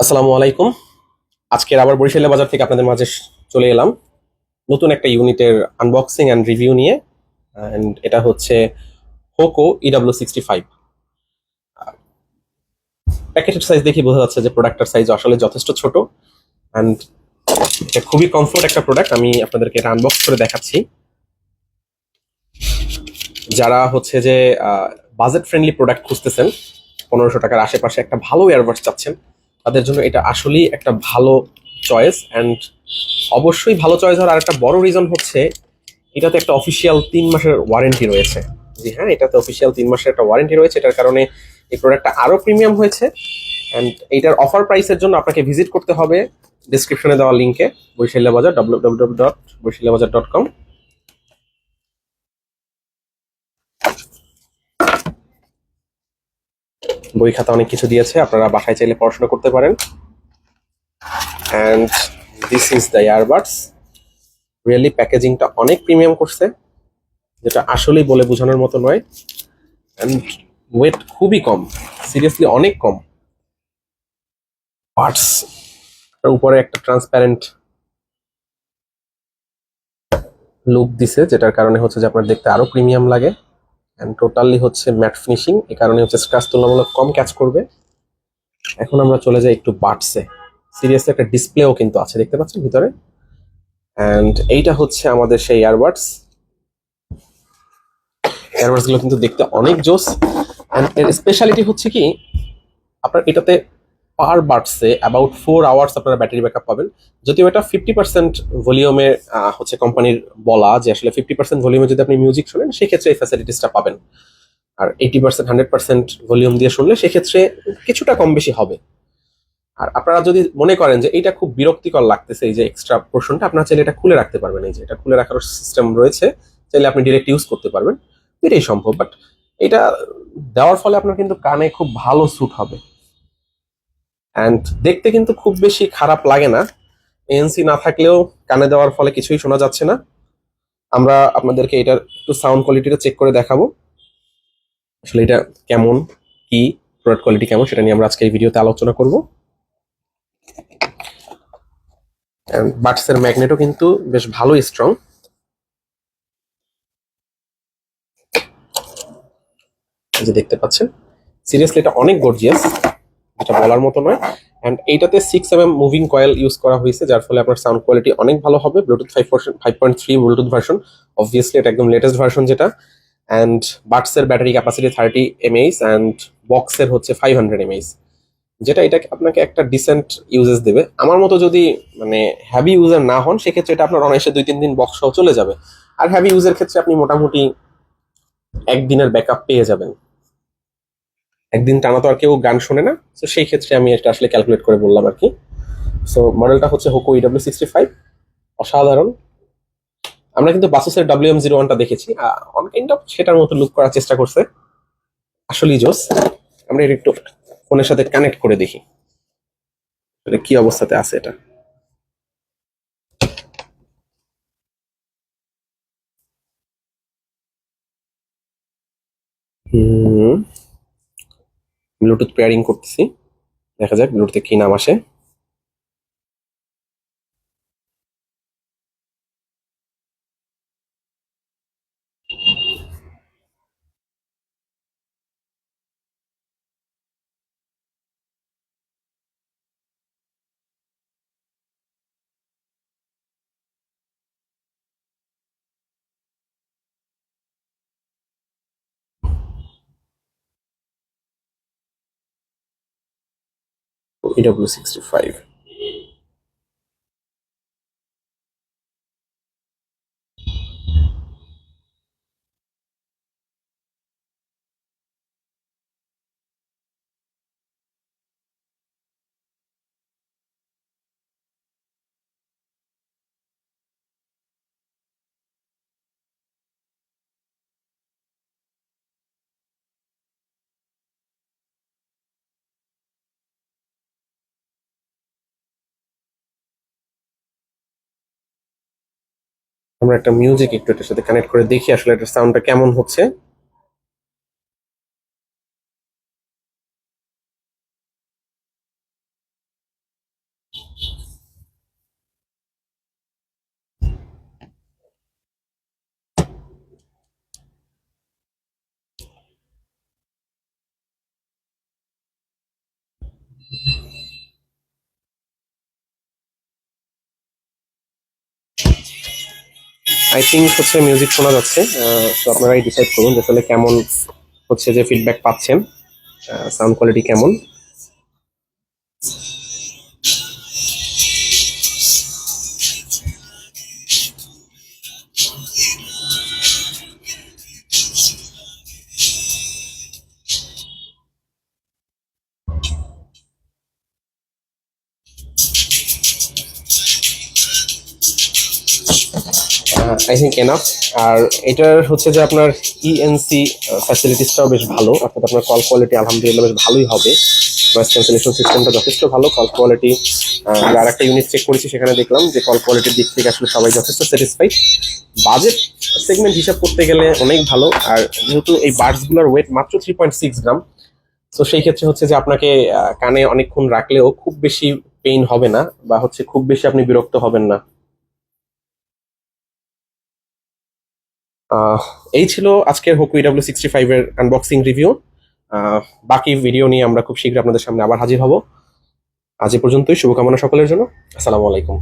আসসালামু আলাইকুম। আজকের আবার বরিশালের বাজার থেকে আপনাদের মাঝে চলে এলাম নতুন একটা ইউনিটের আনবক্সিং অ্যান্ড রিভিউ নিয়ে। অ্যান্ড এটা হচ্ছে হোকো EW65। প্যাকেটের সাইজ দেখে বোঝা যাচ্ছে যে প্রোডাক্টের সাইজ আসলে যথেষ্ট ছোট। অ্যান্ড এটা খুবই কমফোর্ট একটা প্রোডাক্ট। আমি আপনাদেরকে এটা আনবক্স করে দেখাচ্ছি। যারা হচ্ছে যে বাজেট ফ্রেন্ডলি প্রোডাক্ট খুঁজতেছেন, 1500 টাকার আশেপাশে একটা ভালো ইয়ারবাডস চাচ্ছেন, তাদের জন্য এটা আসলেই একটা ভালো চয়েস। অ্যান্ড অবশ্যই ভালো চয়েস হওয়ার আরেকটা বড় রিজন হচ্ছে এটাতে একটা অফিসিয়াল 3 মাসের ওয়ারেন্টি রয়েছে। জি হ্যাঁ, এটাতে অফিসিয়াল 3 মাসের একটা ওয়ারেন্টি রয়েছে। এটার কারণে এই প্রোডাক্টটা আরো প্রিমিয়াম হয়েছে। অ্যান্ড এইটার অফার প্রাইসের জন্য আপনাকে ভিজিট করতে হবে ডিসক্রিপশনে দেওয়া লিঙ্কে, বরিশালের বাজার www.বরিশালেবাজার.com। বই খাতা অনেক কিছু দিয়েছে, আপনারা বাসায় চাইলে পড়াশোনা করতে পারেন। And this is the earbuds. Really প্যাকেজিংটা অনেক প্রিমিয়াম করছে, যেটা আসলেই বলে বোঝানোর মতো নয়। অ্যান্ড ওয়েট খুবই কম, সিরিয়াসলি অনেক কম। পার্টস উপরে একটা ট্রান্সপ্যারেন্ট লুক দিছে, যেটার কারণে হচ্ছে যে আপনার দেখতে আরো প্রিমিয়াম লাগে। অ্যান্ড টোটালি হচ্ছে ম্যাট ফিনিশিং, এই কারণে হচ্ছে স্ক্র্যাচ তুলনামূলক কম ক্যাচ করবে। এখন আমরা চলে যাই একটু বাটসে। সিরিয়াসলি একটা ডিসপ্লেও কিন্তু আছে, দেখতে পাচ্ছেন ভিতরে। অ্যান্ড এইটা হচ্ছে আমাদের সেই ইয়ারবাডস। ইয়ারবাডস গুলো কিন্তু দেখতে অনেক জোস। অ্যান্ড এর স্পেশালিটি হচ্ছে কি, আপনার এটাতে পার বাটসে অ্যাবাউট 4 আওয়ার্স আপনারা ব্যাটারি ব্যাকআপ পাবেন। যদিও এটা 50% ভলিউমে হচ্ছে কোম্পানির বলা যে আসলে 50% ভলিউমে যদি আপনি মিউজিক শোনেন সেক্ষেত্রে এই ফ্যাসিলিটিসটা পাবেন। আর 80% 100% ভলিউম দিয়ে শুনলে সেক্ষেত্রে কিছুটা কম বেশি হবে। আর আপনারা যদি মনে করেন যে এটা খুব বিরক্তিকর লাগতেছে এই যে এক্সট্রা পোর্শনটা, আপনারা চাইলে এটা খুলে রাখতে পারবেন। এই যে এটা খুলে রাখার সিস্টেম রয়েছে, চাইলে আপনি ডিরেক্ট ইউজ করতে পারবেন। এটাই সম্ভব, বাট এটা দেওয়ার ফলে আপনার কিন্তু কানে খুব ভালো স্যুট হবে। অ্যান্ড দেখতে কিন্তু খুব বেশি খারাপ লাগে না। এএনসি না থাকলেও কানে দেওয়ার ফলে কিছুই শোনা যাচ্ছে না। আমরা আপনাদেরকে এটার একটু সাউন্ড কোয়ালিটিটা চেক করে দেখাবো, আসলে এটা কেমন, কি প্রোডাক্ট কোয়ালিটি কেমন, সেটা নিয়ে আমরা আজকে এই ভিডিওতে আলোচনা করব। বাটসের ম্যাগনেটও কিন্তু বেশ ভালোই স্ট্রং। যে দেখতে পাচ্ছেন, সিরিয়াসলি এটা অনেক গর্জিয়াস, এটা বলার মতো নয়। অ্যান্ড এইটাতে 6mm মুভিং কয়েল ইউজ করা হয়েছে, যার ফলে আপনার সাউন্ড কোয়ালিটি অনেক ভালো হবে। ব্লুটুথ 5.3 ব্লুটুথ ভার্সন, অবভিয়াসলি এটা একদম লেটেস্ট ভার্সন যেটা। অ্যান্ড বাটসের ব্যাটারি ক্যাপাসিটি 30 mAh অ্যান্ড বক্সের হচ্ছে 500 mAh, যেটা এটা আপনাকে একটা ডিসেন্ট ইউজেস দেবে। আমার মতো যদি মানে হ্যাভি ইউজার না হন সেক্ষেত্রে এটা আপনার অনায়াসে 2-3 দিন বক্স সহ চলে যাবে। আর হ্যাভি ইউজের ক্ষেত্রে আপনি মোটামুটি একদিনের ব্যাকআপ পেয়ে যাবেন। একদিন টানা তো আর কেউ গান শোনে না, তো সেই ক্ষেত্রে আমি এটা আসলে ক্যালকুলেট করে বললাম আর কি। সো মডেলটা হচ্ছে হোকো EW65, অসাধারণ। আমরা কিন্তু বাসুসের WM01টা দেখেছি, অন কাইন্ড অফ সেটার মতো লুক করার চেষ্টা করছে, আসলেই জোস। আমরা এটা একটু ফোনের সাথে কানেক্ট করে দেখি এটা কি অবস্থাতে আছে এটা। হুম, ব্লুটুথ পেয়ারিং করতেছি, দেখা যাক ব্লুটুথে কি নাম আসে। EW65, আমরা একটা মিউজিক একটু এটার সাথে কানেক্ট করে দেখি আসলে এটার সাউন্ডটা কেমন হচ্ছে। আই থিঙ্ক হচ্ছে মিউজিক শোনা যাচ্ছে। তো আপনারাই ডিসাইড করুন যে আসলে কেমন হচ্ছে যে ফিডব্যাক পাচ্ছেন, সাউন্ড কোয়ালিটি কেমন। I think enough. আর এটার হচ্ছে যে আপনার ইএনসি ফ্যাসিলিটিসটাও বেশ ভালো, অর্থাৎ আপনার কল কোয়ালিটি আলহামদুলিল্লাহ বেশ ভালোই হবে। নয়েজ ক্যান্সেলেশন সিস্টেমটা যথেষ্ট ভালো, কল কোয়ালিটি। আর একটা ইউনিট চেক করেছি, সেখানে দেখলাম যে কল কোয়ালিটির দিক থেকে আসলে সবাই যথেষ্ট স্যাটিসফাইড। বাজেট সেগমেন্ট হিসাব করতে গেলে অনেক ভালো। আর যেহেতু এই বাডসগুলোর ওয়েট মাত্র 3.6 গ্রাম, তো সেই ক্ষেত্রে হচ্ছে যে আপনাকে কানে অনেকক্ষণ রাখলেও খুব বেশি পেইন হবে না, বা হচ্ছে খুব বেশি আপনি বিরক্ত হবেন না। আহ, এই ছিল আজকের হোকু EW65 এর আনবক্সিং রিভিউ। বাকি ভিডিও নিয়ে আমরা খুব শীঘ্রই আপনাদের সামনে আবার হাজির হব। আজ এ পর্যন্তই, শুভকামনা সকলের জন্য। আসসালামু আলাইকুম।